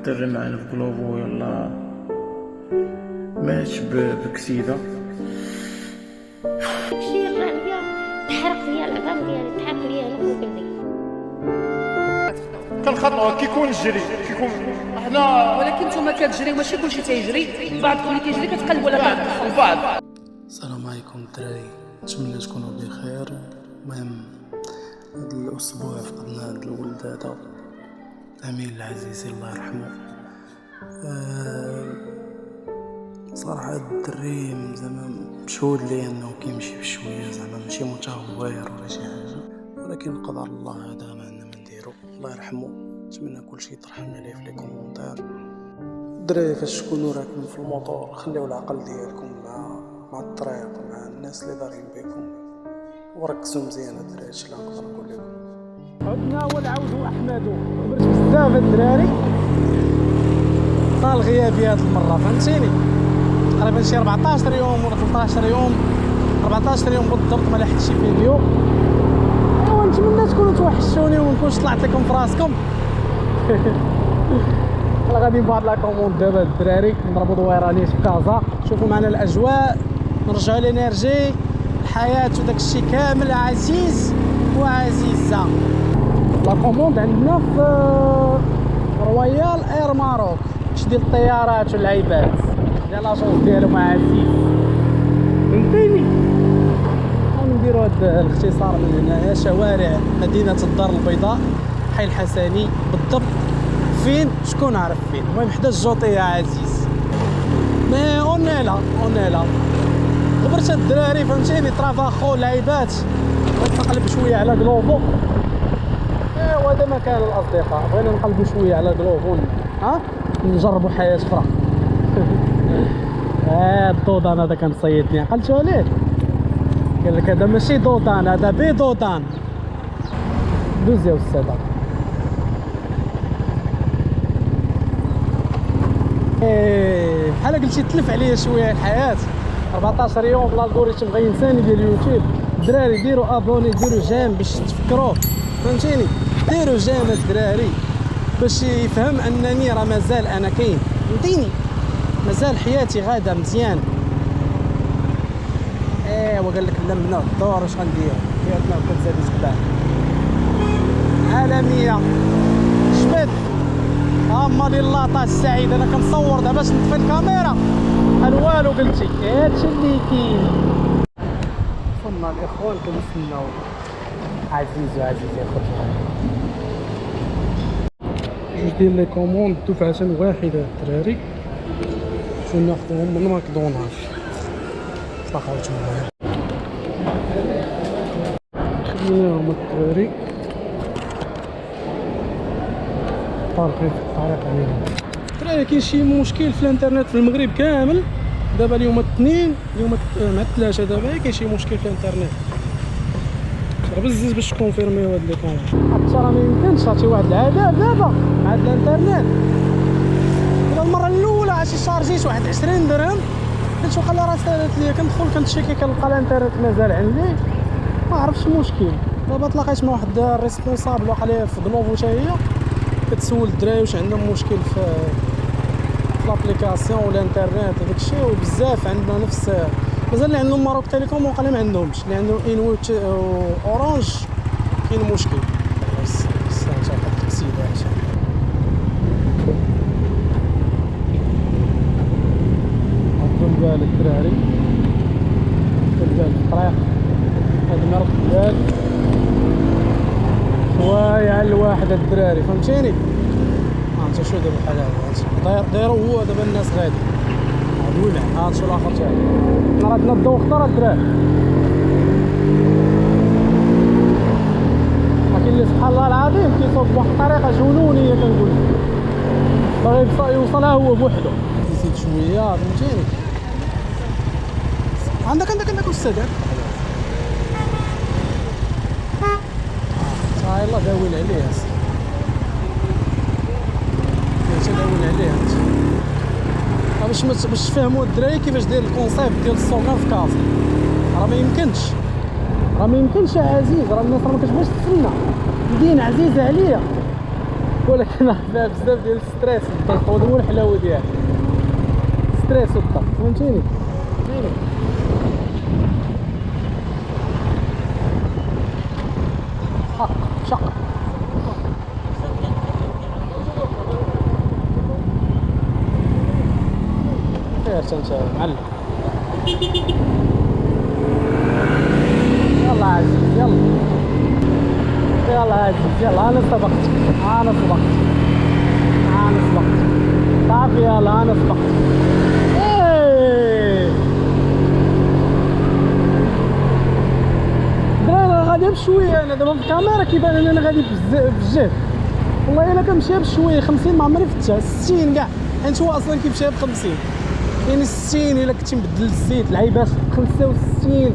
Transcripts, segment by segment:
الدري معنا في كلوبو يلا ماتش بكسيدة. شي يلا عليا تحرق ليا العظام ديالي، تحرق ليا انا كلي كنخطئوا كيكون الجري كيكون حنا، ولكن نتوما كتجريو ماشي كلشي تيجري، بعضكم اللي كيجري كتقلبوا على بعض. السلام عليكم الدراري، نتمنى تكونوا بخير. المهم هذا الاسبوع فقدنا هذا الولد هذا امين العزيزي الله يرحمه. صراحه الدري زعما مشهود لي انه كيمشي بشويه، زعما ماشي متهور ولا شي حاجه، ولكن قدر الله هذا ما عندنا ما نديرو. الله يرحمه، نتمنى كلشي يطرحم عليه في لي كومونتير. الدراري فاش تكونوا راكبين في الموطور خليو العقل ديالكم مع الطريق مع الناس اللي دايرين بكم، وركزوا مزيان الدراري. اش لا نقدر نقول لكم، عدنا ونعاودوا احمدوا. كبرت بزاف الدراري، طال غيابي هاد المره، فهمتيني؟ تقريبا شي 14 يوم ولا 13 يوم، 14 يوم بالضبط ما لحقتش شي فيديو. ايوا نتمنى تكونوا توحشوني ونكونش طلعت لكم في راسكم. غادي نبعث لا كوموند دابا الدراري، نضربوا دويرانيت في كازا، نشوفوا معنا الاجواء، نرجعوا لينيرجي الحياه وداك الشيء كامل عزيز وعزيزه. لا كوموند عندنا في رويال اير ماروك، ديال الطيارات واللعيبات ديال لاجونس ديالهم عزيز، فهمتيني؟ نديروا هذا الاختصار من هنايا شوارع مدينه الدار البيضاء، حي الحسني بالضبط. فين؟ شكون عارف فين؟ المهم حدا الجوطيه عزيز. مي اونيلا غبرت الدراري، فهمتيني؟ طرافاخو لعيبات، نقلب شويه على كلوفو. ايوا هذا مكان الاصدقاء، بغينا نقلبوا شويه على كلوفو، نجربوا حياه اخرى. الدودان هذا كان صيدني، عقلتو عليه؟ قال لك هذا ماشي دودان، هذا بيدودان. دوز يا استاذ. بحال قلتي تلف عليا شويه الحياه. 14 يوم الالغوريثم غينساني ديال اليوتيوب. الدراري ديروا ابوني، ديروا جيم باش تفكروا، فهمتيني؟ ديروا جيم الدراري باش يفهم انني راه مازال انا كاين، فهمتيني؟ مازال حياتي غاده مزيان. ايوا قال لك لمنا الدور، واش غندير؟ حياتنا كتزاد تباع عالميه. شبت مالي اللاطه السعيد، انا كنصور دابا باش نطفي الكاميرا. قال والو، قلتي هادشي اللي كاين. وصلنا الاخوان كنستناو عزيز يخرج. جوج ديال لي كوموند دفعه واحده الدراري، شنو ناخذهم من ماكدونالدز. طلعوا معايا خديناهم الدراري، طارقين في الطريق عليهم. الدراري كاين شي مشكل في الانترنت في المغرب كامل دابا. اليوم الاثنين، اليوم مع الثلاثه، دابا كاين شي مشكل في الانترنت. راه بزز باش تكونفيرميو هاد لي كونت. حتى راه ميمكنش، عرفتي واحد العذاب دابا مع هاد الانترنت. دابا المره الاولى عرفتي شارجيت واحد 20 درهم، كنت وقال راه سالت ليا، كندخل كنتشيكي كنلقى الانترنت مازال عندي، ما عرفتش المشكل. دابا تلاقيت مع واحد الريسبونسابل واقع ليا في كلوفو حتى هي كتسول الدراري واش عندهم مشكل في لابليكاسيون والانترنت وداك الشيء. وبزاف عندنا نفس، مازال اللي عندهم ماروك تيليكوم وقال ما عندهمش، اللي عندهم انويت اورانج كاين مشكل. عندهم بال الدراري، في الطريق هذا مرض بال شويه على الواحد الدراري، فهمتيني؟ انت شو دابا بحال هذا دايروا هو دابا الناس غادي ولع. شو الاخر تاعي راه عندنا الضوء خطر الدراري، لكن اللي سبحان الله العظيم كيصوب بواحد الطريقه جنونيه، كنقول لك باغي يوصلها هو بوحدو. يزيد شويه، فهمتيني؟ عندك استاذ يلاه داول عليه داول عليه باش تفهموا الدراري كيفاش داير الكونسيبت ديال الصومال في كازا. راه ما يمكنش يا عزيز، راه الناس راه ما كتبغيش تسنى، مدينه عزيزه عليا، ولكن راه فيها بزاف ديال الستريس والضغط، وهذا هو الحلاوه ديالها، ستريس والضغط، فهمتيني؟ شق خير انت معلم. يلا عزيز يلا عزيز يلا، انا سبقتك صافي يلا انا سبقتك. دابا غادي بشويه، انا دابا في الكاميرا كيبان ان انا غادي بزاف، والله الا كنمشي بشويه 50 ما عمري فتها 60 كاع، حيت هو اصلا كيمشي ب 50 يعني 60 الا كنتي مبدل الزيت العيبات 65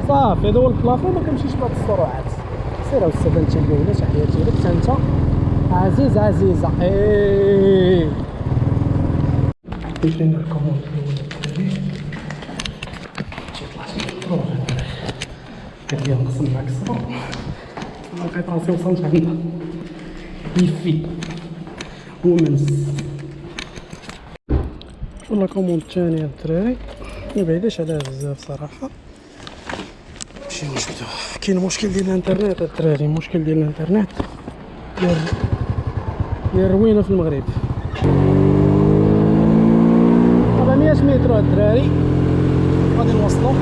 صافي، هذا هو البلافون، ما كنمشيش بهاد السرعات. سير استاذ انت الاولى، تحياتي لك حتى انت عزيز عزيزه. جينا الكوموند الاولى ديالي طلعت الدروج قال لي نقسم معاك الصبر، لقيت راسي وصلت عندها يفي ومنس. شوف لا كوموند الثانيه الدراري، ما بعيداش عليها بزاف صراحه. نمشيو نجبدوها. كاين مشكل ديال الانترنت الدراري، مشكل ديال الانترنت ديال روينه في المغرب. 400 متر الدراري غادي نوصلو.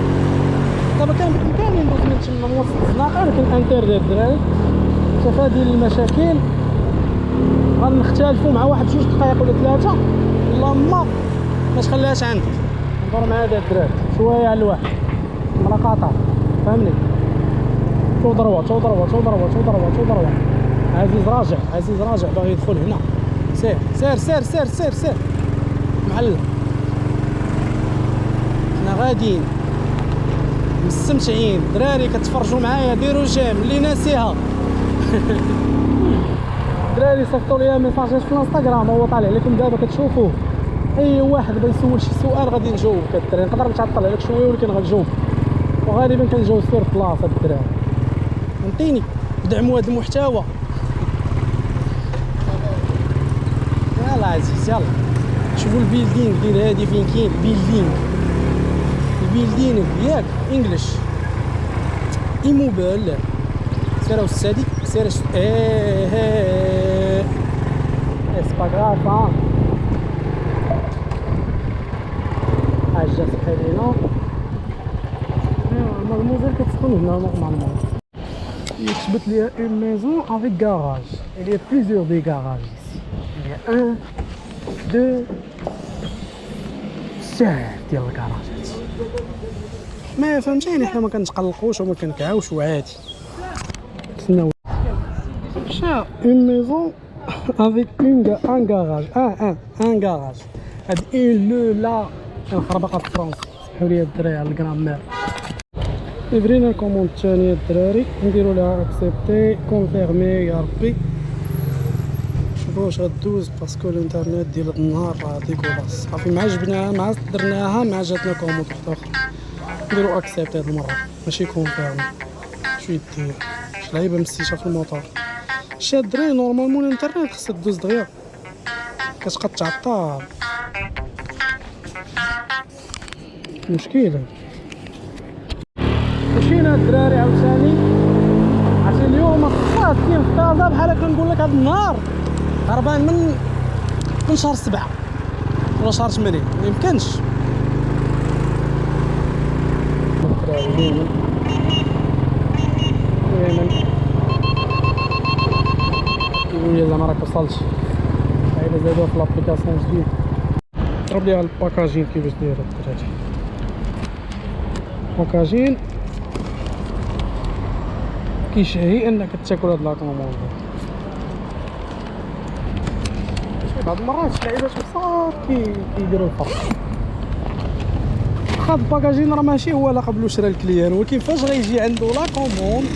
دابا كان بامكاني ندوز من تما نوصل الزناقه، ولكن الانترنت الدراري تفادي المشاكل غنختلفوا مع واحد 2 دقائق ولا 3، اللهم ما تخليهاش عندك. ندور مع هذا الدراري شويه على الواحد مرة قاطع، فهمني؟ شو ضربة عزيز راجع باغي يدخل هنا. سير معلم، حنا غاديين مستمتعين. دراري كتفرجوا معايا ديروا جيم اللي ناسيها. دراري صيفطوا لي ميساجات في الانستغرام، هو طالع لكم دابا كتشوفوه. اي واحد بغى يسول شي سؤال غادي نجاوب الدراري، نقدر نتعطل عليك شويه ولكن غنجاوب، وغالبا كنجاوب سير بلاصه الدراري. فهمتيني؟ دعموا هذا المحتوى. يلا عزيز يلا شوفوا البيلدينغ ديال هادي فين كاين البيلدينغ ياك انجلش ايموبل. سير استاذي سير سي با غراف حاجه سحرينا. مازال كتسكن هنا نورمالمون. يكتبت لي اون ميزون افيك غاراج. il y a plusieurs des garages ici. il y a 1 2 بزاف ديال الكراجات. ما فهمتيني، حنا ما كنتقلقوش وما كنكعاوش وعادي. تسناو شا اون ميزون افيك ان غاراج ان غاراج. هاد اون لو لا الخربقه في فرنسا، سمحوا لي الدراري على الكرامير. يبرينا الكوموند الثانيه الدراري، نديرو لها اكسبتي كونفيرمي يا ربي. شوفوا واش غدوز باسكو الانترنت ديال هاد النهار راه ديكولاس. صافي مع جبناها مع درناها مع جاتنا كوموند واحده اخرى. نديرو اكسبتي هاد المره ماشي كونفيرمي. شويه ديال لعيبه مستيشه في الموطور. شي الدراري نورمالمون الانترنت خصها دوز دغيا، كتقطع الطاب مشكله. مشينا الدراري عاوتاني عرفتي اليوم الصاد كاين في كازا بحال كنقول لك هاد النهار هربان من شهر 7 ولا شهر 8 ميمكنش. الدراري كيقول لي زعما راك وصلتي، الا زادوها في لابليكاسيون جديد. ضرب لي على الباكاجين كيفاش داير الدراري. باكاجين كيشهي انك تاكل هاد لاكوموند. بعض المرات اللعيبات بصات كيديروا الفرق. واخا الباكاجين راه ماشي هو لا قبلو شرا الكليان، ولكن فاش غيجي عنده لاكوموند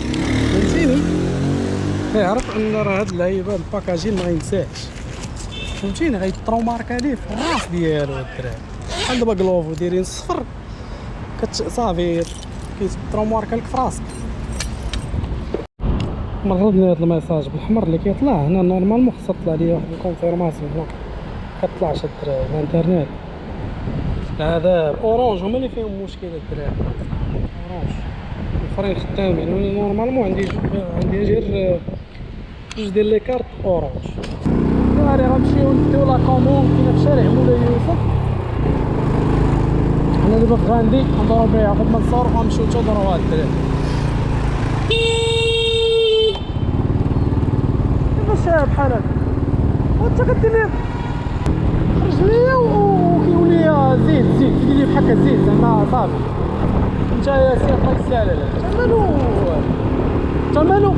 فهمتيني كيعرف ان راه هاد اللعيبه الباكاجين ما غينساهش، فهمتيني غيطرو ماركه ليه في الراس ديالو. الدراري بحال دابا كلوفو دايرين صفر صافي كيطرو ماركه لك في راسك. مرضني هذا الميساج بالحمر اللي كيطلع هنا نورمالمون خصها تطلع لي واحد الكونفيرماسيون هنا كطلعش الدراري الانترنت. هذا اورانج هما اللي فيهم مشكل الدراري، اورانج الاخرين خدامين يعني نورمالمون عندي غير جوج ديال لي كارت اورانج. الدراري غنمشيو نديو لا كوموند كاينه في شارع مولاي يوسف. حنا دابا في غاندي غندورو بها يعقوب منصور وغنمشيو حتى دروها الدراري. كيفاش بحال هكا وانت كدير لي خرج ليا وكيولي زيد كيدير لي بحال هكا زيد زعما صافي. انت يا سي الله يسهل عليك انت مالو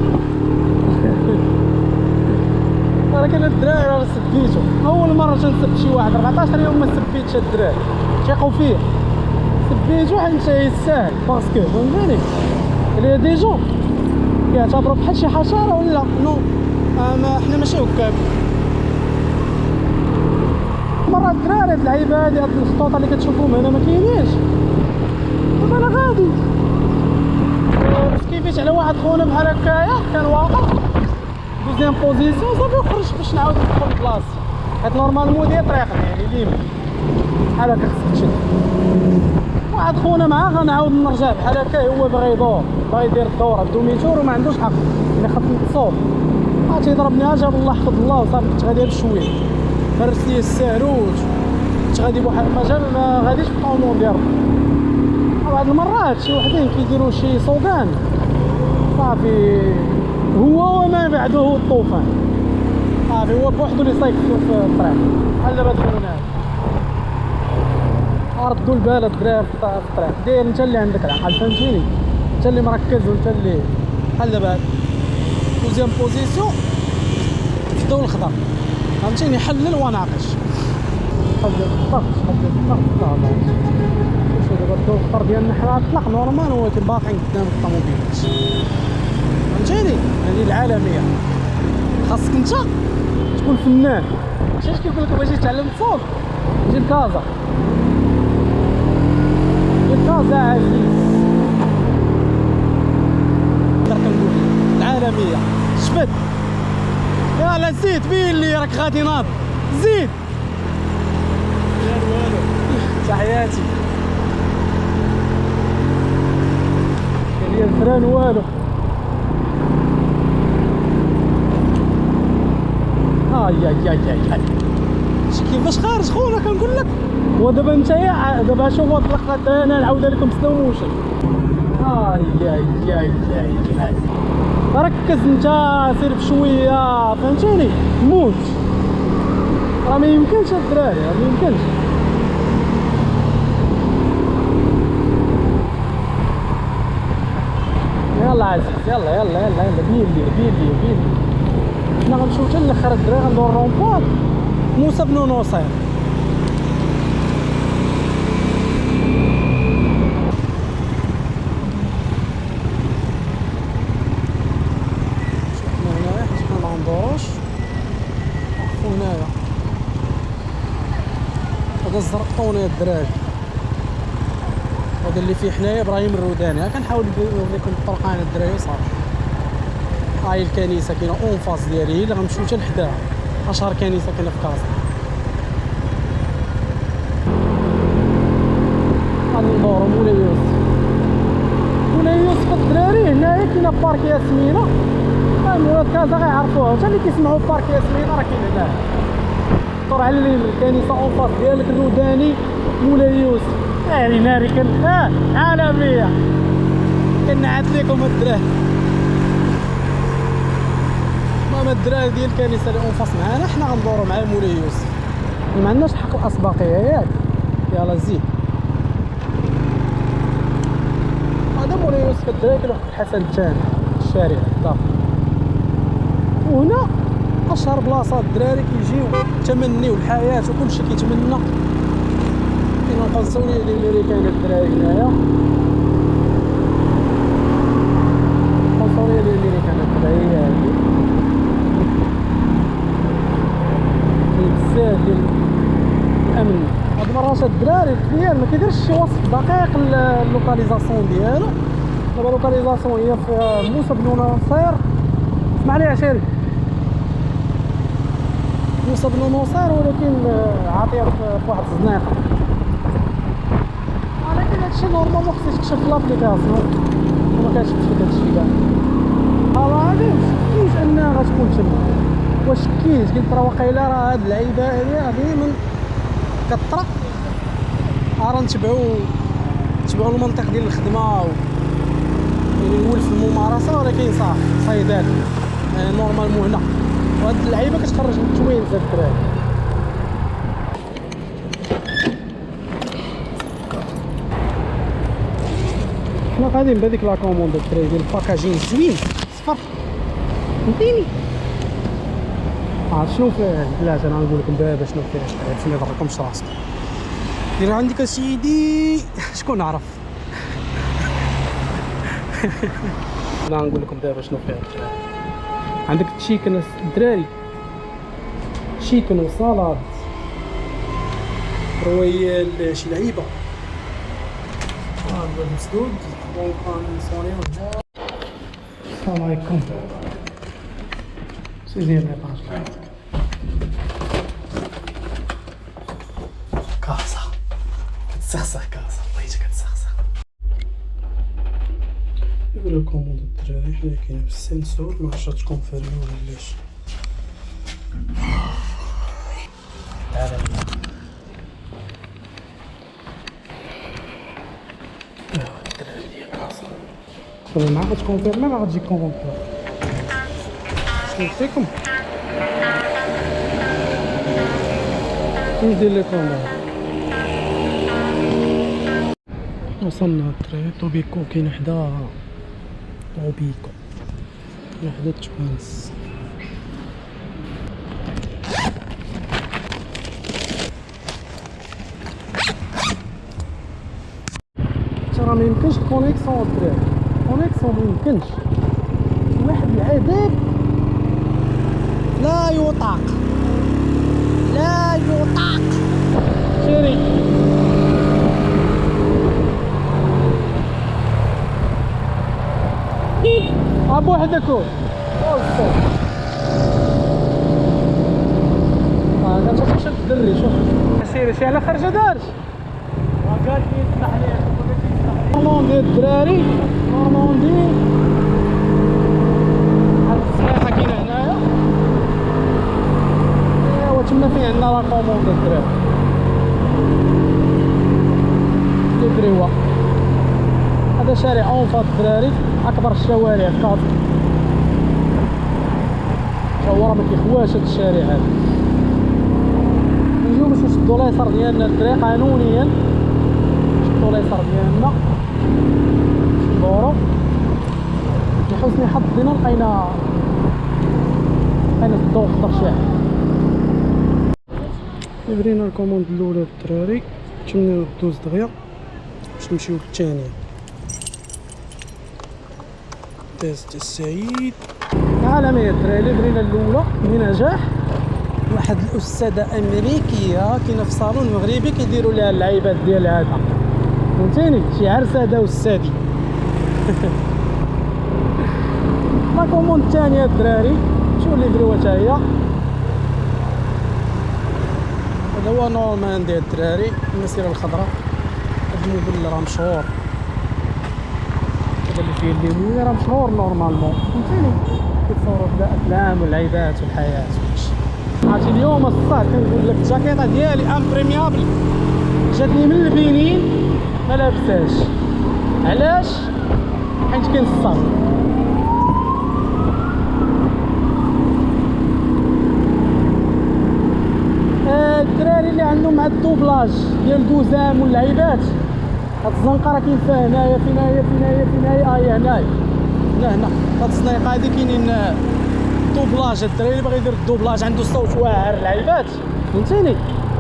ولكن الدراري راه سبيتو اول مره تنسب شي واحد 14 يوم ما سبيتش الدراري تيقوا فيه سبيتو حيت يستاهل باسكو فهمتيني اللي دي جون كيعتبروا بحال شي حشره ولا نو ما حنا ماشي هكاك. مرات الدراري هاد اللعيبه هادي هاد الخطوط اللي كتشوفوهم هنا ما كاينينش دابا انا غادي كيفاش على واحد خونا بحال هكايا كان واقع دوزيام بوزيسيون صافي وخرج باش نعاود ندخل لبلاصتي حيت نورمالمون ديال طريقنا يعني ليميت بحال هكا خصك تشد واحد خونا معاه غنعاود نرجع بحال هكا هو باغي يدور باغي يدير الدوره بدوميتور وما عندوش حق يعني خاصني نتصور تيضربني جاب الله حفظ الله وصافي كنت غادي بشويه فرس لي الساروت كنت غادي بواحد المجال ما غاديش بطومون ديالو. بعض المرات شي وحدين كيديروا شي صوغان صافي هو وما بعده الطوفان صافي هو بوحدو اللي صايفطو في الطريق بحال دابا خونا ردوا البال الدراري في الطريق داير انت اللي عندك العقل فهمتيني انت اللي مركز وانت اللي بحال دابا دوزيام بوزيسيون في الضوء الخضر فهمتيني حلل وناقش حلل الضغط شوف دابا الضوء الخضر ديالنا حنا طلق نورمال ولكن باقيين قدام الطوموبيلات فهمتيني هذه العالميه خاصك انت تكون فنان. شاش كيقول لك باغي تتعلم تصوت جي لكازا كازا عزيز كنقول العالميه جبد يلا زيد بين لي راك غادي ناض زيد والو تحياتي كان لي الفران والو اي كيفاش خارج خونا كنقول لك ودابا نتايا دابا شوفوا طلقت انا نعاود لكم سلو موشن اي ركز انت سير بشويه فهمتيني موت راه ما يمكنش الدراري راه ما يمكنش يلا عزيز يلا بين لي حنا غنمشيو حتى لاخر الدراري غندور رومبوان موسى بن نصير هنايا هذا الزرقون يا الدراري هذا اللي فيه حنايا ابراهيم الروداني كنحاول نوريكم الطرقان الدراري صافي. هاي الكنيسه كاينه اون فاس ديالي هي اللي غنمشيو حتى لحداها اشهر كنيسه كاينه في كازا. غندورو مولاي يوسف الدراري هنايا كاينه بارك ياسمينه ولاد كازا غيعرفوها حتى اللي كيسمعوا بارك ياسمينه راه كاين هنايا طور على الكنيسه اون فاس ديالك الروداني مولاي يوسف ناري عالميه كنعت لكم الدراري ماما الدراري ديال الكنيسه اللي اون فاس معانا حنا غندورو مع مولاي يوسف ما عندناش الحق الاسبقيه ياك يلا زيد هذا مولاي يوسف الدراري كاين واحد الحسن الثاني الشارع داخل وهنا اشهر بلاصه الدراري كيجيو تمنيو الحياه وكلشي كيتمنى كاين القنصليه اللي كاينه الدراري هنايا القنصليه اللي كاينه الدراري هادي بزاف ديال الامن. هاد المرات الدراري الكبير ما كيديرش شي وصف دقيق اللوكاليزاسيون ديالو. دابا اللوكاليزاسيون هي في موسى بن نصير اسمع لي عشيري وصلنا نوصار ولكن عاطيه في واحد الزناقه، ولكن هادشي نورمالمون خصك تكشف في لابليكاسيون وما كتشوفش فيك هادشي كاع. راه مشكيش انها غتكون تما، واش كيش قلت راه واقيلا راه هاد اللعيبه هادي ديما كطرق. راه نتبعوا المنطق ديال الخدمه يعني نقول في الممارسه، ولكن صايدات نورمالمون هنا وهاد اللعيبه كتخرج من التوينز هاد الدراري. حنا غاديين بهاديك لا كوموند الدراري ديال الباكاجين زوين صفر فهمتيني. شنو فيه بلاتي انا نقول لكم دابا شنو فيه باش ما يضركمش راسكم. دير عندك اسيدي شكون عرف. انا نقول لكم دابا شنو فيه الدراري. عندك تشيكن الدراري، تشيكن وصالاد رويال شي لعيبه. هذا مسدود دونك غنصونيو. السلام عليكم. سيزيام ليطاج كاسة كتسخسخ كاسة الله يجيك كتسخسخ. يقول لكم هاد الدراري حنا كاينين في السنسور معرفتش تكونفيرمي ولا لاش. الدراري ديال كاسة صافي ما غتكونفيرمي ما غتجيك كونفيرمي. شنو فيكم ندير لكم وصلنا الدراري. طوبيكو كاين حدا طوبيكو كاين حدا التوانس. ترى ميمكنش الكونيكسيون الدراري، الكونيكسيون ميمكنش. واحد العذاب لا يطاق لا يطاق. شيري ابو وحدكو كنشوف شاد الدري. شوف سيري شي على خرجه دارت قال لي يسمح لي نورموندي الدراري. نورموندي هاد الصحيحه كاينه هنايا. ايوا تما فيه عندنا لا كوموند الدراري ليفريوا. هذا شارع اونفا الدراري، اكبر الشوارع في كازا. تا هو راه ما كيخواش هاد الشارع هذا. نجيو باش نشدو اليسار ديالنا الدراري قانونيا. نشدو اليسار ديالنا ندورو لحسن حظنا لقينا الضوء خضر شاع. برينا الكوموند الاولى الدراري تمنيو دوز دغيا باش نمشيو للثانيه. تيست السعيد عالمية الدراري. برينا الاولى بنجاح. واحد الاستاذه امريكيه كاينه في صالون مغربي كيديروا لها اللعيبات ديال هذا فهمتيني، شي عرس هذا والسادي. لا كوموند الثانيه الدراري شوفوا لي فريوا حتى هي. هذا هو نورمان ديال الدراري المسيره الخضراء. هذا الموبل اللي راه مشهور، هذا اللي فيه الليمون راه مشهور نورمالمون فهمتيني. كيتصوروا بلا افلام واللعيبات والحياه وكلشي. عرفتي اليوم الصاد كنقول لك الجاكيطه ديالي امبريميابل جاتني من البنين ما لابساش. علاش؟ حيت كاين الصاد. الدراري اللي عندهم مع الدوبلاج ديال دوزام واللعيبات، هاد الزنقه راه كاين فيها هنايا هنايا هنا هاد الزنيقه هادي كاينين دوبلاج. الدراري اللي باغي يدير الدوبلاج عنده صوت واعر اللعيبات فهمتيني.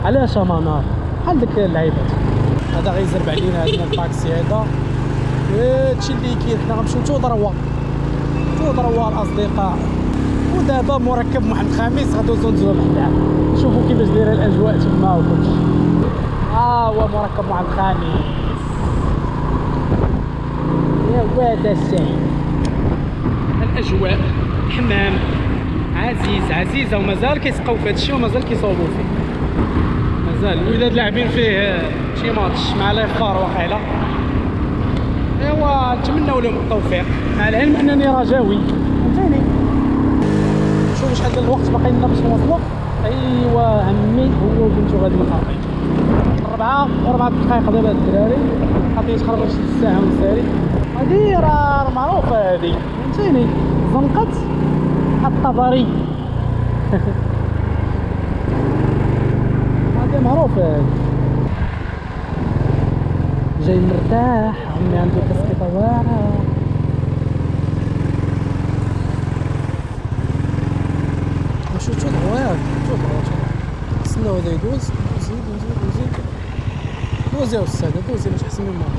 علاش منار بحال داك اللعيبات. هذا غيزرب علينا عندنا الطاكسي هذا. هادشي اللي كاين. حنا غنمشيو تودروا الاصدقاء. ودابا مركب محمد خامس غادوزو ندوزو بحداه نشوفو كيفاش دايره الاجواء تما وكلشي. هو مركب محمد خامس يا واد السعيد. الاجواء الحمام عزيزه ومازال كيسقاو في هذا الشيء ومازال كيصوبوا فيه مازال. الولاد لاعبين فيه شي ماتش مع ليفار واقيلا. ايوا نتمنوا لهم التوفيق مع العلم انني رجاوي فهمتيني. شوف شحال ديال الوقت باقي لنا باش نوصلوا. ايوا عمي هو وبنتو غادي مخاطين 4 دقائق دابا الدراري غادي يتقربوا شي ساعه ونساري. هادي راه معروفه هادي فهمتيني زنقه الطبري هادي معروفه هادي. جاي مرتاح عمي عنده تسكيطه واعره. شوف الغواب شوف نستناو هذا يدوز. دوز يا استاذ دوز باش احسن من مره.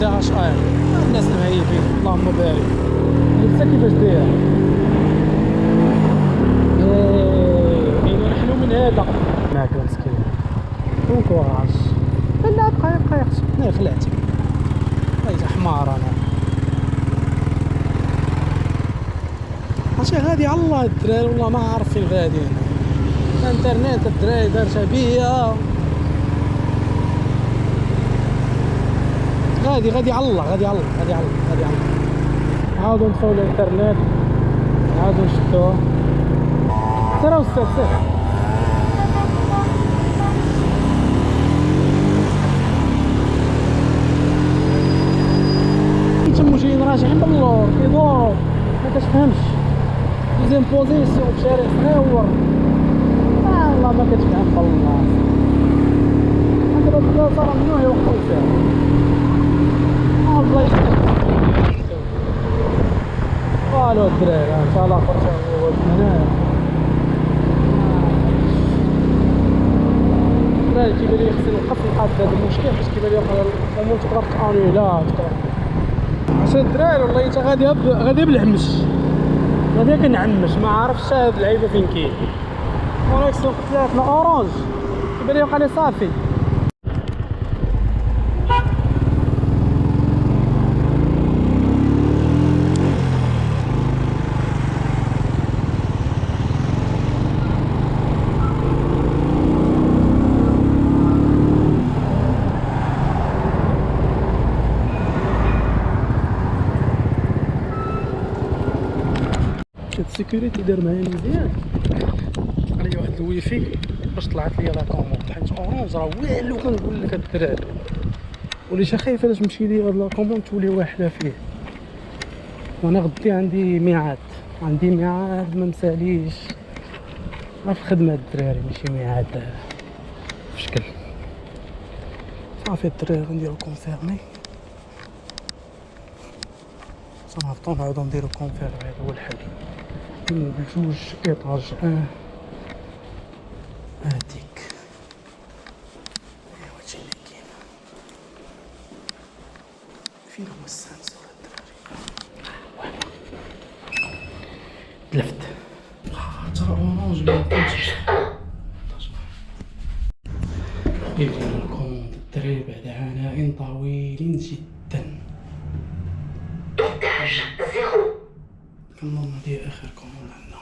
11 الناس المهيبين اللهم بارك. لبسه كيفاش داير نحن من هذا معك مسكين وكواش لا بقى انا خلعت هاي حمار. انا ماشي غادي على الله الدراري والله ما عارف فين غاديين. الانترنت الدراري دارتها بيا غادي على الله غادي على الله. عاودوا نطفوا الانترنت عاودوا نشدوه. سير استاذ سير. تمو جايين راجعين باللور كيدورو ما كتفهمش. دوزيام بوزيسيون في شارع صغيور والله ما كتفهم بالله. دابا البلاصه راه منو يوقفوا فيها الله يخليك. قالوا الدراري ان شاء الله خرج هو هنا الدراري كيبان لي خصني نوقف نحل هذا المشكل حيت كيبان لي الامور تقدر تانيلا عشان الدراري والله حتى غادي بالحمش غادي كنعمش ما عارفش هاد اللعيبه فين كاين. كونيكسيون قتلاتنا اورانج كيبان لي وقع لي صافي. السيكوريتي دار معايا مزيان. قال لي واحد الويفي باش طلعت لي لا كوموند حيت اورانج راه والو كنقول لك الدراري وليت خايفه باش نمشي لي هاد لا كوموند تولي واحده فيه. وانا غدي عندي ميعاد ما مساليش راه في الخدمه الدراري ماشي ميعاد في شكل صافي. الدراري غنديرو كونفيرمي صنهبطو نعاودو نديرو كونفيرمي. هذا هو الحل. بجوج ايطاج هاديك ايوا هادشي اللي كاين. فين هو السانسور الدراري؟ تلفت ترى اورانج ميعطينش يجينا الكوموند الدراري بعد عناء طويل جدا. كنظن هادي اخر كوموند عندنا.